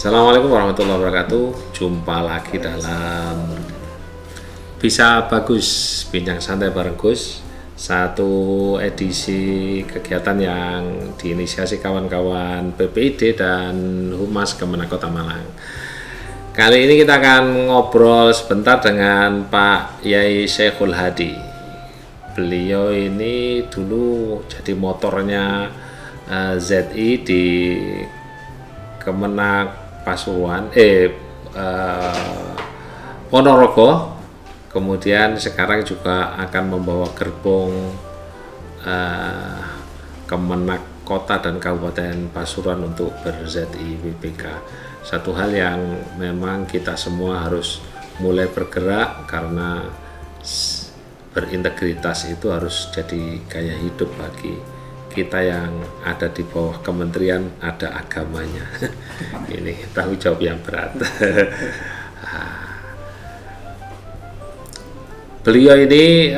Assalamualaikum warahmatullahi wabarakatuh. Jumpa lagi dalam Bisa Bagus Bincang Santai bareng Gus. Satu edisi kegiatan yang diinisiasi kawan-kawan PPID dan Humas Kemenak Kota Malang. Kali ini kita akan ngobrol sebentar dengan Pak Yai Syekhul Hadi. Beliau ini dulu jadi motornya ZI di Kemenak Pasuruan, Ponorogo. Kemudian sekarang juga akan membawa gerbong Kemenak Kota dan Kabupaten Pasuruan untuk ber-ZI WPK. Satu hal yang memang kita semua harus mulai bergerak, karena berintegritas itu harus jadi gaya hidup bagi kita yang ada di bawah kementerian, ada agamanya. Ini tanggung jawab yang berat. Beliau ini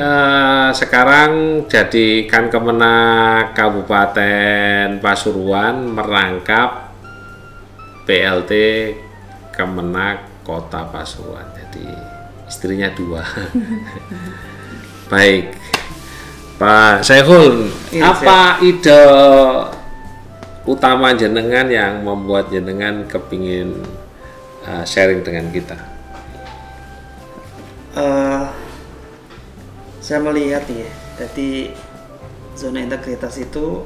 sekarang jadikan Kemenak Kabupaten Pasuruan merangkap PLT Kemenak Kota Pasuruan. Jadi istrinya dua. Baik, Pak Syekhul, apa ide utama jenengan yang membuat jenengan kepingin sharing dengan kita? Saya melihat ya, jadi zona integritas itu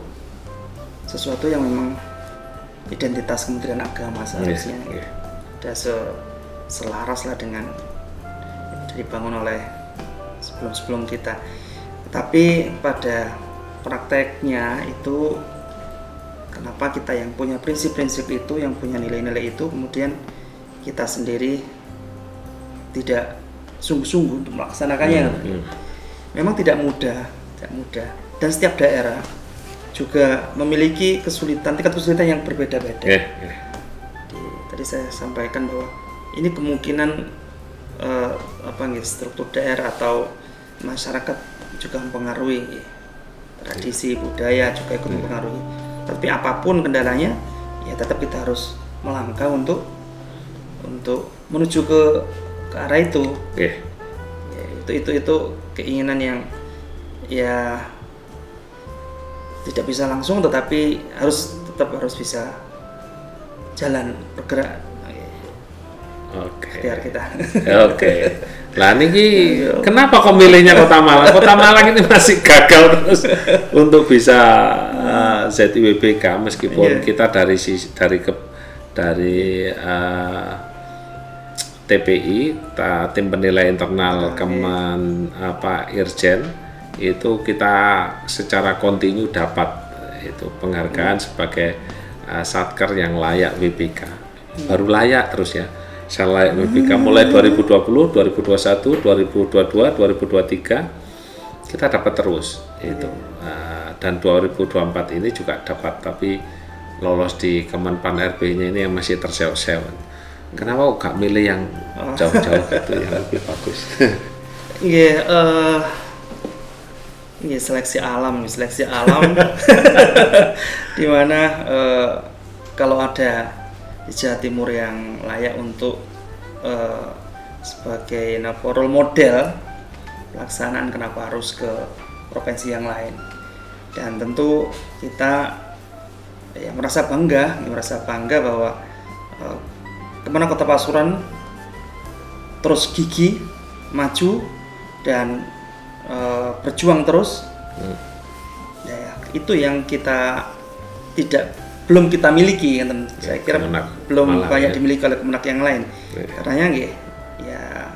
sesuatu yang memang identitas Kementerian Agama seharusnya. Sudah selaras lah dengan dibangun oleh sebelum kita. Tapi pada prakteknya itu, kenapa kita yang punya prinsip-prinsip itu, yang punya nilai-nilai itu, kemudian kita sendiri tidak sungguh-sungguh untuk melaksanakannya. Memang tidak mudah. Dan setiap daerah juga memiliki tingkat kesulitan yang berbeda-beda. Tadi saya sampaikan bahwa ini kemungkinan struktur daerah atau masyarakat juga mempengaruhi, tradisi budaya juga ikut mempengaruhi. Tapi apapun kendalanya, ya tetap kita harus melangkah untuk menuju ke arah itu. Ya, itu keinginan yang ya tidak bisa langsung, tetapi tetap harus bisa jalan bergerak. Biar kita. Lah niki kenapa kok milihnya Kota Malang? Kota Malang ini masih gagal terus untuk bisa ZIWBK, meskipun kita dari TPI, tim penilai internal Irjen, itu kita secara kontinu dapat itu penghargaan sebagai satker yang layak WBK. Baru layak terus ya. Saya layak WBK mulai 2020, 2021, 2022, 2023 kita dapat terus itu. Dan 2024 ini juga dapat, tapi lolos di Kemenpan RB-nya ini yang masih terseok-seok. Kenapa gak milih yang jauh-jauh gitu yang lebih bagus? Seleksi alam di mana kalau ada di Jawa Timur yang layak untuk sebagai role model pelaksanaan, kenapa harus ke provinsi yang lain? Dan tentu kita merasa bangga bahwa Kemenak Kota Pasuruan terus gigih, maju, dan berjuang terus. Itu yang belum kita miliki, saya kira belum banyak dimiliki oleh Kemenak yang lain. Karena ya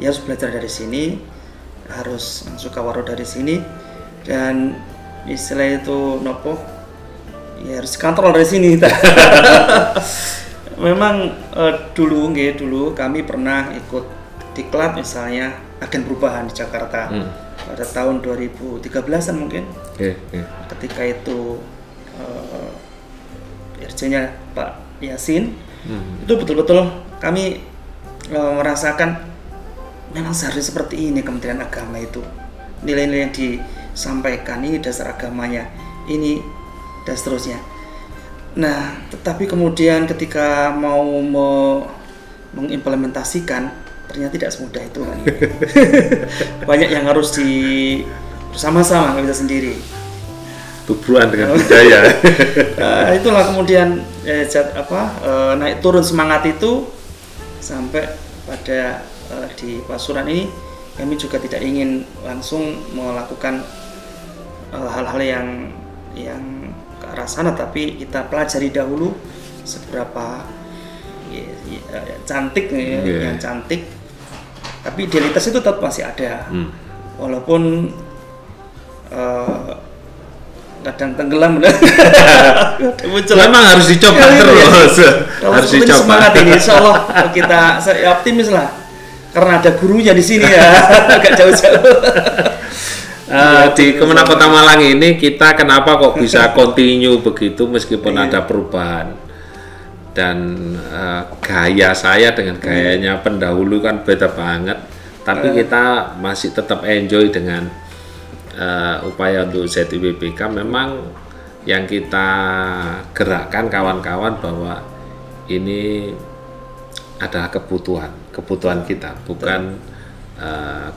harus belajar dari sini, harus sukawaro dari sini, dan istilah itu ya harus kontrol dari sini. Memang dulu kami pernah ikut diklat, misalnya agen perubahan di Jakarta pada tahun 2013-an mungkin. Ketika itu Irjennya Pak Yasin, itu betul-betul kami merasakan memang seharusnya seperti ini Kementerian Agama itu. Nilai-nilai yang disampaikan ini dasar agamanya, ini dan seterusnya. Nah, tetapi kemudian ketika mau mengimplementasikan, ternyata tidak semudah itu kan. Banyak yang harus bersama-sama, nggak bisa sendiri. Tubruan dengan budaya. Itulah kemudian naik turun semangat itu sampai pada di Pasuruan ini kami juga tidak ingin langsung melakukan hal-hal yang ke arah sana, tapi kita pelajari dahulu seberapa cantik yang cantik, tapi idealitas itu tetap masih ada, walaupun kadang tenggelam. Memang harus dicoba terus. Harus dicoba. Semangat ini, insya Allah saya optimis lah, karena ada gurunya di sini ya, agak jauh-jauh. Di Kemenang Kota Malang ini kita kenapa kok bisa continue begitu meskipun ada perubahan, dan gaya saya dengan gayanya pendahulu kan beda banget, tapi kita masih tetap enjoy dengan upaya untuk ZIPBK. Memang yang kita gerakkan kawan-kawan bahwa ini adalah kebutuhan kita, bukan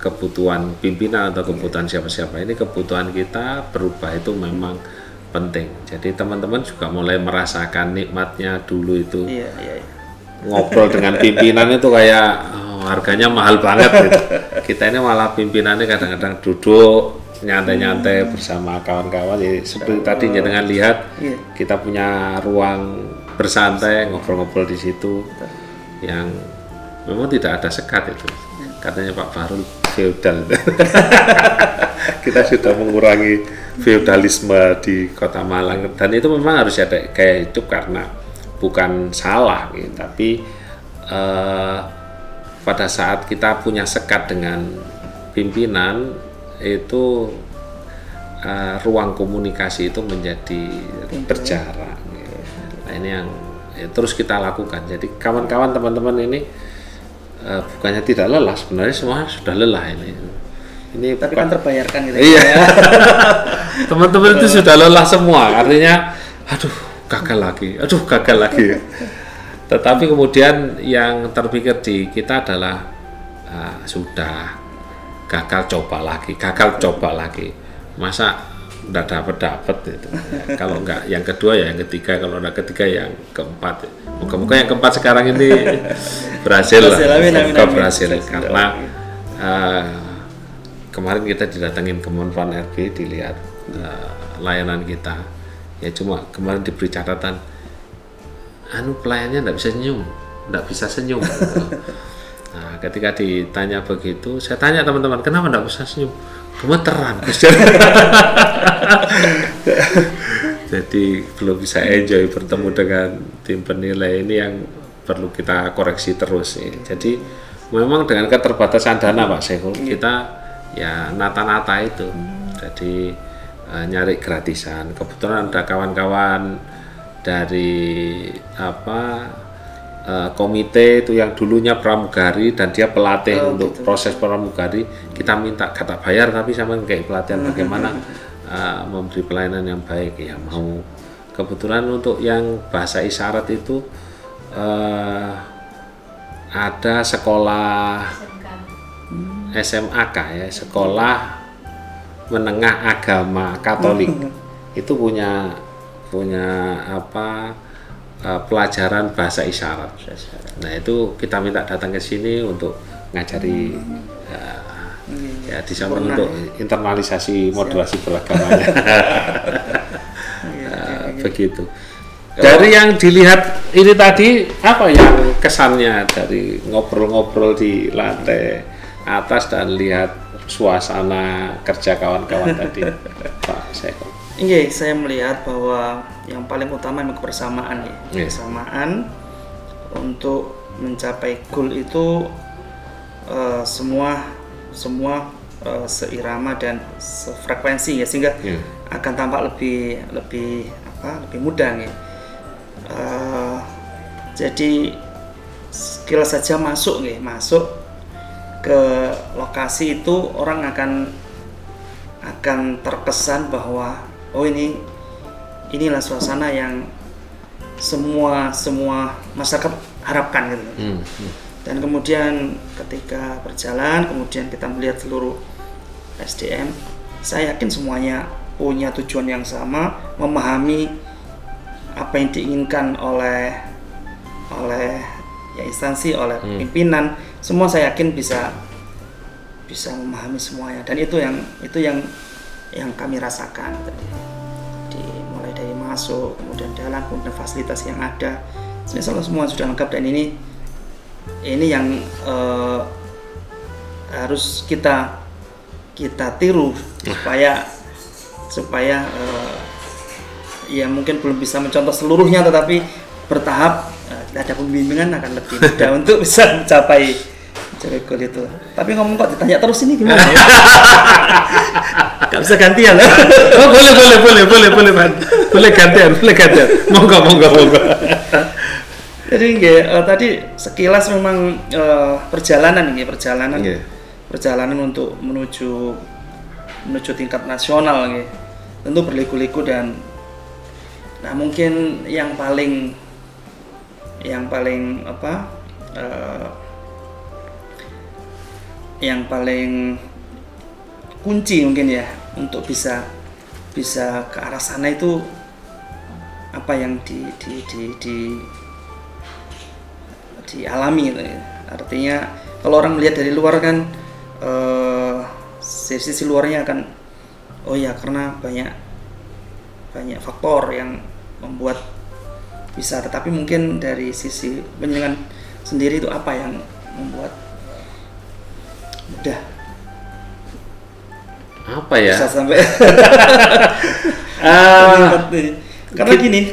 kebutuhan pimpinan atau kebutuhan siapa-siapa. Ini kebutuhan kita, berubah itu memang penting. Jadi teman-teman juga mulai merasakan nikmatnya dulu itu. Ngobrol dengan pimpinan itu kayak harganya mahal banget gitu. Kita ini malah pimpinannya kadang-kadang duduk nyantai-nyantai bersama kawan-kawan. Jadi seperti tadi dengan lihat kita punya ruang bersantai, ngobrol-ngobrol di situ yang memang tidak ada sekat itu. Katanya Pak Fahrul feodal. Kita sudah mengurangi feodalisme di Kota Malang, dan itu memang harus ada gaya hidup karena bukan salah gitu. Tapi pada saat kita punya sekat dengan pimpinan itu ruang komunikasi itu menjadi berjarak gitu. Nah ini yang terus kita lakukan. Jadi kawan-kawan, teman-teman ini bukannya tidak lelah, sebenarnya semua sudah lelah ini tapi kan terbayarkan gitu. Iya. Teman-teman itu sudah lelah semua, artinya aduh gagal lagi. Tetapi kemudian yang terpikir di kita adalah sudah gagal coba lagi, masa enggak dapat itu. Kalau enggak yang kedua ya yang ketiga, kalau enggak ketiga yang keempat. Moga-moga yang keempat sekarang ini berhasil berhasil. Karena kemarin kita didatengin Kemenpan RB, dilihat layanan kita, ya cuma kemarin diberi catatan pelayannya enggak bisa senyum. Nah, ketika ditanya begitu, saya tanya teman-teman, kenapa enggak bisa senyum? Gemeteran. Jadi belum bisa enjoy bertemu dengan tim penilai. Ini yang perlu kita koreksi terus ya. Jadi memang dengan keterbatasan dana Pak Sehul, kita ya nata-nata itu. Jadi nyari gratisan. Kebetulan ada kawan-kawan dari komite itu yang dulunya pramugari dan dia pelatih untuk proses pramugari, kita minta kata bayar tapi sama kayak pelatihan bagaimana memberi pelayanan yang baik ya mau. Kebetulan untuk yang bahasa isyarat itu ada sekolah SMAK ya, sekolah menengah agama Katolik itu punya pelajaran bahasa isyarat. Nah itu kita minta datang ke sini untuk ngajari ya di sana untuk internalisasi modulasi beragamanya. Begitu. Dari yang dilihat ini tadi, apa yang kesannya dari ngobrol-ngobrol di lantai atas dan lihat suasana kerja kawan-kawan tadi, Pak Sehul? Iya, saya melihat bahwa yang paling utama memang kebersamaan ya. Kebersamaan untuk mencapai goal itu semua seirama dan sefrekuensi ya, sehingga akan tampak lebih mudah ya. Jadi skill saja masuk ke lokasi itu, orang akan terkesan bahwa inilah suasana yang semua masyarakat harapkan gitu. Dan kemudian ketika berjalan, kemudian kita melihat seluruh SDM, saya yakin semuanya punya tujuan yang sama, memahami apa yang diinginkan oleh ya instansi, oleh pimpinan, semua saya yakin bisa memahami semuanya. Dan itu yang kami rasakan tadi. Mulai dari masuk, kemudian dalam, kemudian fasilitas yang ada, misalnya semua sudah lengkap, dan ini yang harus kita tiru supaya ya mungkin belum bisa mencontoh seluruhnya, tetapi bertahap ada pembimbingan akan lebih mudah untuk bisa mencapai goal itu. Tapi ngomong kok ditanya terus ini gimana ya? Gak bisa gantian. Oh, boleh gantian. Monggo. Jadi tadi sekilas memang perjalanan untuk menuju tingkat nasional gitu. Tentu berliku-liku, dan nah mungkin yang paling kunci mungkin ya untuk bisa ke arah sana itu apa yang dialami gitu ya. Artinya kalau orang melihat dari luar kan sisi luarnya akan karena banyak faktor yang membuat bisa, tetapi mungkin dari sisi penjenengan sendiri itu apa yang membuat mudah apa ya bisa sampai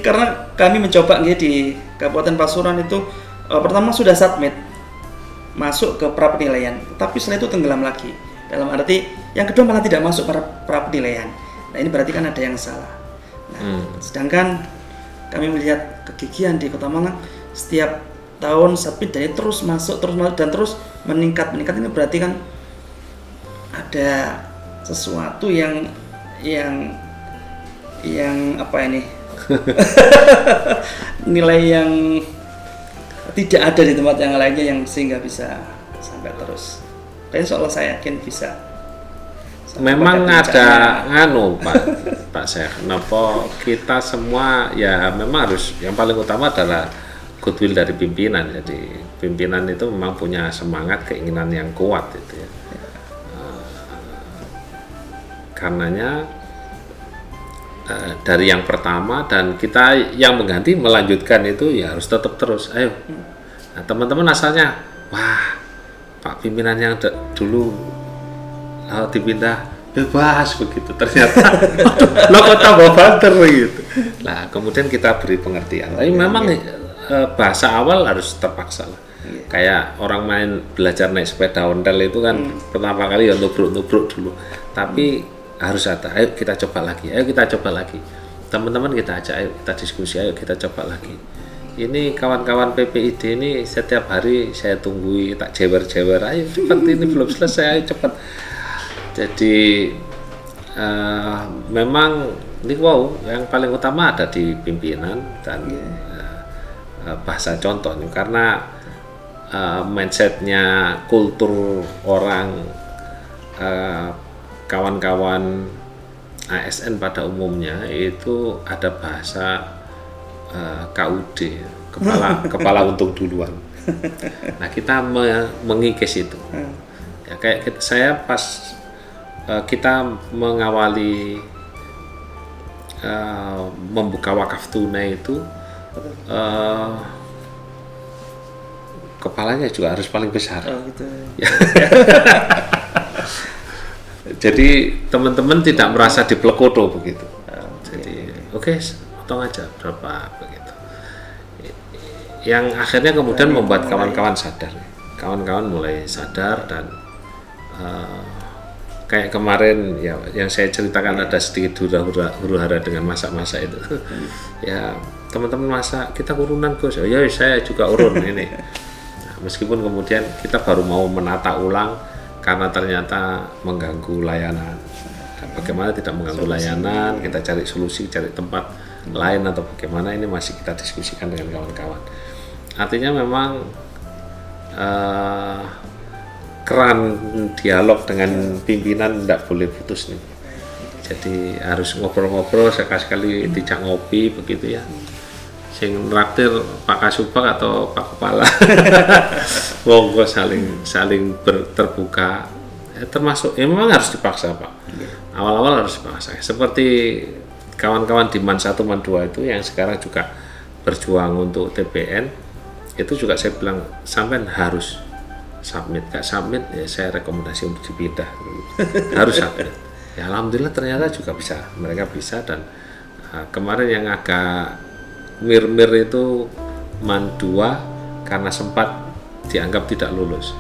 karena kami mencoba di Kabupaten Pasuruan itu pertama sudah submit masuk ke pra penilaian, tapi setelah itu tenggelam lagi, dalam arti yang kedua malah tidak masuk pra penilaian. Nah ini berarti kan ada yang salah. Sedangkan kami melihat kegigihan di Kota Malang, setiap tahun submit dan terus masuk dan terus meningkat. Ini berarti kan ada sesuatu yang apa ini nilai yang tidak ada di tempat yang lainnya, yang sehingga bisa sampai terus. Dan soal saya yakin bisa. Memang ada Pak Syekh, kenapa kita semua ya memang harus, yang paling utama adalah goodwill dari pimpinan. Jadi pimpinan itu memang punya semangat, keinginan yang kuat itu ya. Karenanya dari yang pertama, dan kita yang mengganti melanjutkan itu ya harus tetap terus. Ayo, nah, teman-teman asalnya, wah Pak pimpinan yang dulu dipindah bebas begitu, ternyata lo kok tambah banter gitu. Nah kemudian kita beri pengertian. Tapi memang bahasa awal harus terpaksa lah. Kayak orang main belajar naik sepeda ontel itu kan pertama kali ya nubruk dulu. Tapi harus ada, ayo kita coba lagi, teman-teman kita ajak, ayo kita diskusi, ayo kita coba lagi. Ini kawan-kawan PPID ini setiap hari saya tunggui, tak jewer-jewer, ayo cepat, ini belum selesai, ayo cepat. Jadi memang ini yang paling utama ada di pimpinan dan bahasa contohnya, karena mindsetnya, kultur orang, kawan-kawan ASN pada umumnya itu ada bahasa KUD, kepala untung duluan. Nah kita mengikis itu. Ya, kayak saya pas kita mengawali membuka wakaf tunai itu, kepalanya juga harus paling besar. Oh, gitu. Ya. Jadi teman-teman tidak merasa diplekoto begitu. Jadi oke, potong aja berapa begitu. Yang akhirnya kemudian membuat kawan-kawan sadar. Kawan-kawan mulai sadar, dan kayak kemarin ya yang saya ceritakan ada sedikit huru-hara dengan masak-masak itu. Ya teman-teman masak, kita urunan Gus. Oh ya saya juga urun ini. Nah, meskipun kemudian kita baru mau menata ulang karena ternyata mengganggu layanan. Dan bagaimana tidak mengganggu layanan, kita cari solusi, cari tempat lain atau bagaimana, ini masih kita diskusikan dengan kawan-kawan. Artinya memang keran dialog dengan pimpinan tidak boleh putus nih. Jadi harus ngobrol-ngobrol, sekali-sekali dijak ngopi begitu ya. Sing traktir Pak Kasubag atau Pak Kepala. Monggo saling terbuka. Termasuk ya memang harus dipaksa Pak. Awal-awal harus dipaksa. Seperti kawan-kawan di MAN 1 MAN 2 itu yang sekarang juga berjuang untuk TPN, itu juga saya bilang sampean harus submit. Gak submit ya saya rekomendasi untuk dipindah. Harus submit. Ya alhamdulillah ternyata juga bisa, mereka bisa. Dan kemarin yang agak mir-mir itu MAN 2 karena sempat dianggap tidak lulus,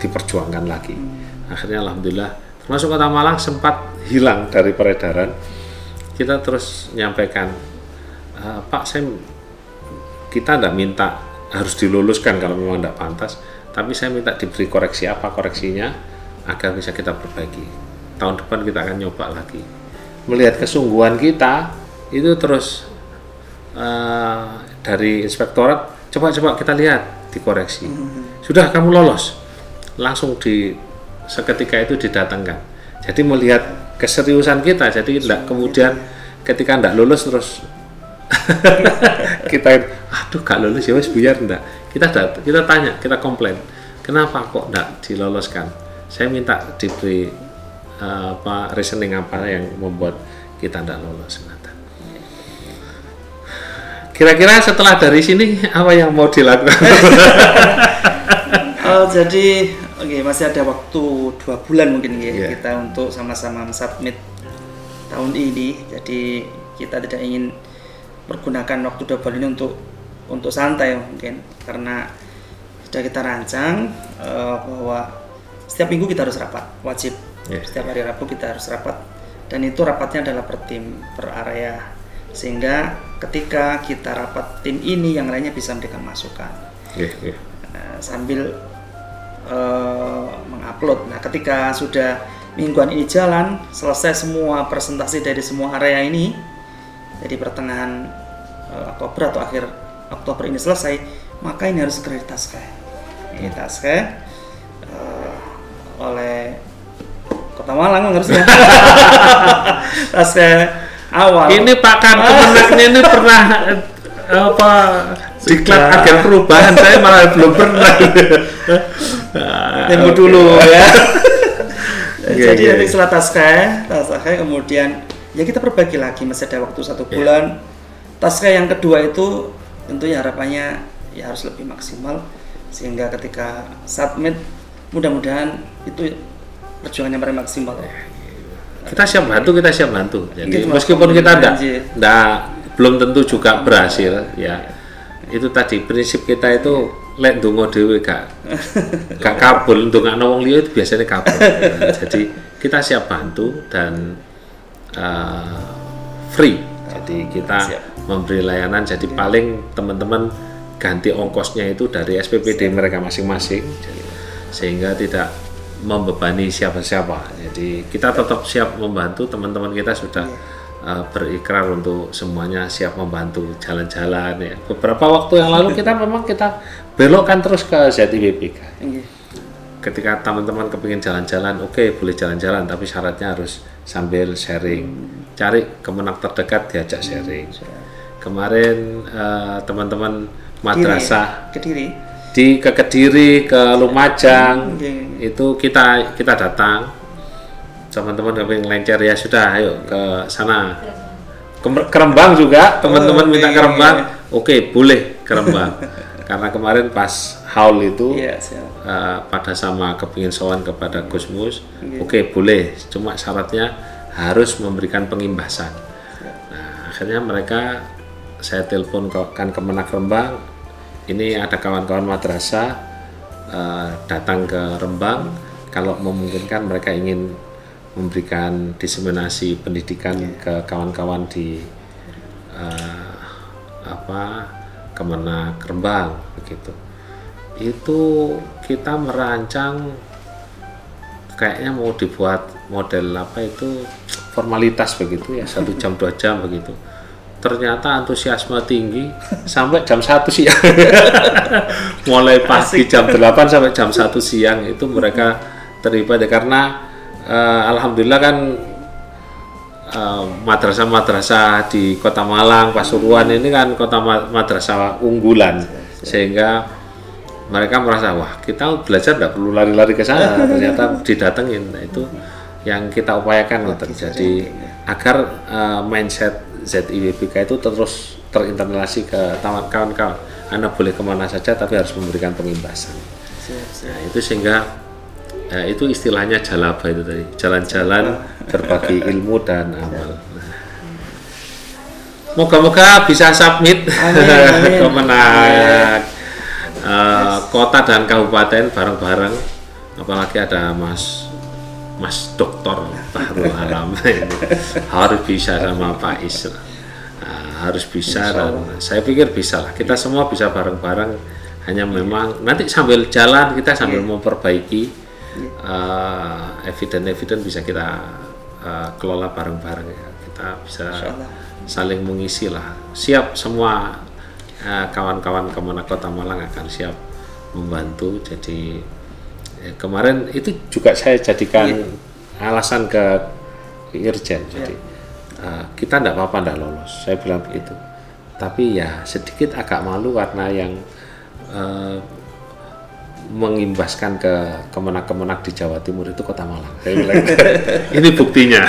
diperjuangkan lagi. Akhirnya alhamdulillah, termasuk Kota Malang sempat hilang dari peredaran. Kita terus nyampaikan, Pak, kita tidak minta harus diluluskan kalau memang tidak pantas, tapi saya minta diberi koreksi. Apa koreksinya agar bisa kita perbaiki. Tahun depan kita akan nyoba lagi. Melihat kesungguhan kita itu terus dari inspektorat, coba kita lihat, dikoreksi. Sudah kamu lolos, langsung seketika itu didatangkan. Jadi melihat keseriusan kita, jadi tidak kemudian ketika tidak lulus terus kita aduh gak lulus ya wes buyar, enggak. Kita tanya, kita komplain, kenapa kok tidak diloloskan? Saya minta diberi reasoning apa yang membuat kita tidak lolos. Kira-kira setelah dari sini apa yang mau dilakukan? Jadi masih ada waktu 2 bulan mungkin ya, kita untuk sama-sama submit tahun ini. Jadi kita tidak ingin menggunakan waktu 2 bulan ini untuk santai mungkin, karena sudah kita rancang bahwa setiap minggu kita harus rapat, wajib. Setiap hari Rabu kita harus rapat, dan itu rapatnya adalah per tim, per area, sehingga ketika kita rapat tim ini yang lainnya bisa memberikan masukan sambil mengupload. Nah, ketika sudah mingguan ini jalan, selesai semua presentasi dari semua area ini, jadi pertengahan Oktober atau akhir Oktober ini selesai, maka ini harus segera ditaskah. Ini taskah oleh Kota Malang harusnya. Taskah awal. Ini Pak Kemenaknya ini pernah diklat agen perubahan, saya malah belum pernah. Tunggu dulu ya. Jadi nanti setelah taskah kemudian ya kita perbaiki lagi, masih ada waktu 1 bulan. Taskah yang kedua itu tentunya harapannya ya harus lebih maksimal, sehingga ketika submit mudah-mudahan itu perjuangannya paling maksimal. Kita siap bantu. Jadi meskipun kita belum tentu juga berhasil ya. Itu tadi prinsip kita itu lek ndonga dhewe gak kabul, ndongakno wong liya itu biasanya kabul. Jadi kita siap bantu dan free. Jadi kita memberi layanan, jadi paling teman-teman ganti ongkosnya itu dari SPPD mereka masing-masing, sehingga tidak membebani siapa-siapa. Jadi kita tetap siap membantu, teman-teman kita sudah berikrar untuk semuanya siap membantu jalan-jalan ya. Beberapa waktu yang lalu kita belokkan terus ke ZIBPK. Ketika teman-teman kepingin jalan-jalan, oke, boleh jalan-jalan, tapi syaratnya harus sambil sharing. Cari Kemenak terdekat, diajak sharing. Kemarin teman-teman madrasah ke Kediri, ke Lumajang, itu kita datang. Teman-teman kepingin lencer ya sudah, ayo ke sana. Ke Rembang juga, teman-teman minta ke Rembang, oke, boleh ke Rembang. Karena kemarin pas haul itu pada sama kepingin sowan kepada Gusmus, oke, boleh, cuma syaratnya harus memberikan pengimbasan. Nah, akhirnya mereka, saya telepon kan Kemenak Rembang, ini ada kawan-kawan madrasah datang ke Rembang, kalau memungkinkan mereka ingin memberikan diseminasi pendidikan ke kawan-kawan di Kemenak Rembang begitu. Itu kita merancang kayaknya mau dibuat model formalitas begitu ya, 1 jam 2 jam begitu. ternyata antusiasme tinggi sampai jam 1 siang. Mulai pagi jam 8 sampai jam 1 siang itu mereka terlibat ya, karena alhamdulillah kan madrasah-madrasah di Kota Malang, Pasuruan ini kan kota madrasah unggulan, sehingga mereka merasa wah kita belajar tidak perlu lari-lari ke sana, ternyata didatengin. Nah, itu yang kita upayakan jadi agar mindset ZIWBK itu terus terinternalisasi ke kawan-kawan. Anda boleh kemana saja tapi harus memberikan pengimbasan. Nah, itu sehingga itu istilahnya jalaba itu tadi, jalan-jalan berbagi ilmu dan amal. Moga-moga bisa submit kemenang kota dan kabupaten bareng-bareng, apalagi ada Mas Doktor Bahrul Alam ini harus bisa sama Pak Isra, harus bisa, dan saya pikir bisa lah, kita semua bisa bareng-bareng. Hanya memang nanti sambil jalan kita sambil memperbaiki eviden bisa kita kelola bareng-bareng ya. Kita bisa saling mengisi lah. Siap semua kawan-kawan Kemenak Kota Malang akan siap membantu. Jadi kemarin itu juga saya jadikan alasan ke Irjen. Jadi kita tidak apa-apa tidak lolos, saya bilang begitu. Tapi ya sedikit agak malu karena yang mengimbaskan ke kemenak-kemenak di Jawa Timur itu Kota Malang. Saya bilang ini buktinya.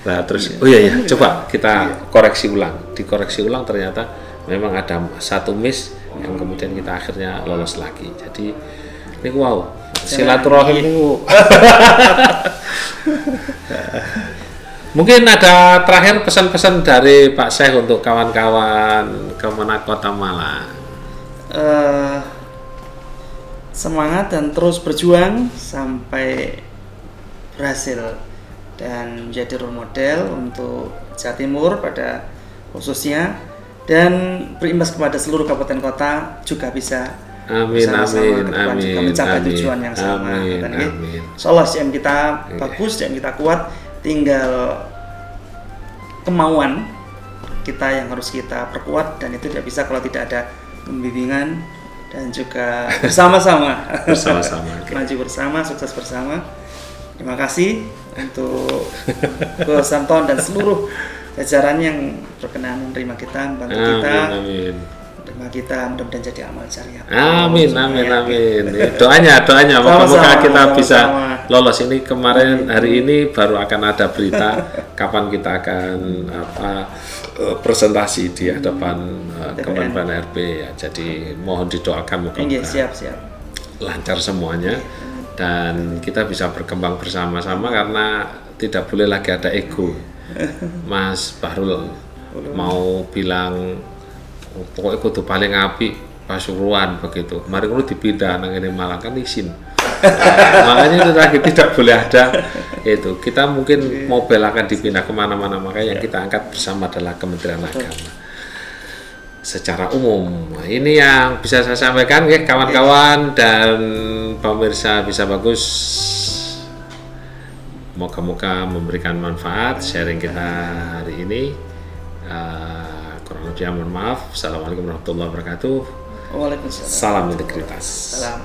Nah terus oh iya coba kita koreksi ulang. Dikoreksi ulang ternyata memang ada satu miss yang kemudian kita akhirnya lolos lagi. Jadi ini wow, silaturahim itu. Mungkin ada terakhir pesan-pesan dari Pak Syekh untuk kawan-kawan Kemenak Kota Malang. Semangat dan terus berjuang sampai berhasil dan menjadi role model untuk Jawa Timur pada khususnya, dan berimbas kepada seluruh kabupaten kota juga bisa mencapai tujuan yang sama. Insyaallah SDM kita bagus, SDM kita kuat, tinggal kemauan kita yang harus kita perkuat, dan itu tidak bisa kalau tidak ada pembimbingan dan juga bersama-sama maju bersama, sukses bersama. Terima kasih untuk Gus Anton dan seluruh jajaran yang berkenan menerima kita, membantu kita. Terima kita, mudah-mudahan jadi amal jariah. Amin. Doanya moga-moga kita bisa lolos. Ini kemarin hari ini baru akan ada berita kapan kita akan presentasi di hadapan Kemenpan RB ya. Jadi mohon didoakan moga-moga siap. lancar semuanya dan kita bisa berkembang bersama-sama, karena tidak boleh lagi ada ego. Mas Bahrul mau bilang pokoknya kudu paling apik Pasuruan begitu. Mari kudu dipindah nang ngene Malang kan izin. Makanya itu lagi tidak boleh ada itu. Kita mungkin mobil akan dipindah kemana-mana, makanya yang kita angkat bersama adalah Kementerian Agama secara umum. Nah, ini yang bisa saya sampaikan ya kawan-kawan dan pemirsa Bisa Bagus. Moga-moga memberikan manfaat sharing kita hari ini. Kurang lebih mohon maaf. Assalamualaikum warahmatullahi wabarakatuh. Waalaikumsalam. Salam integritas. Salam.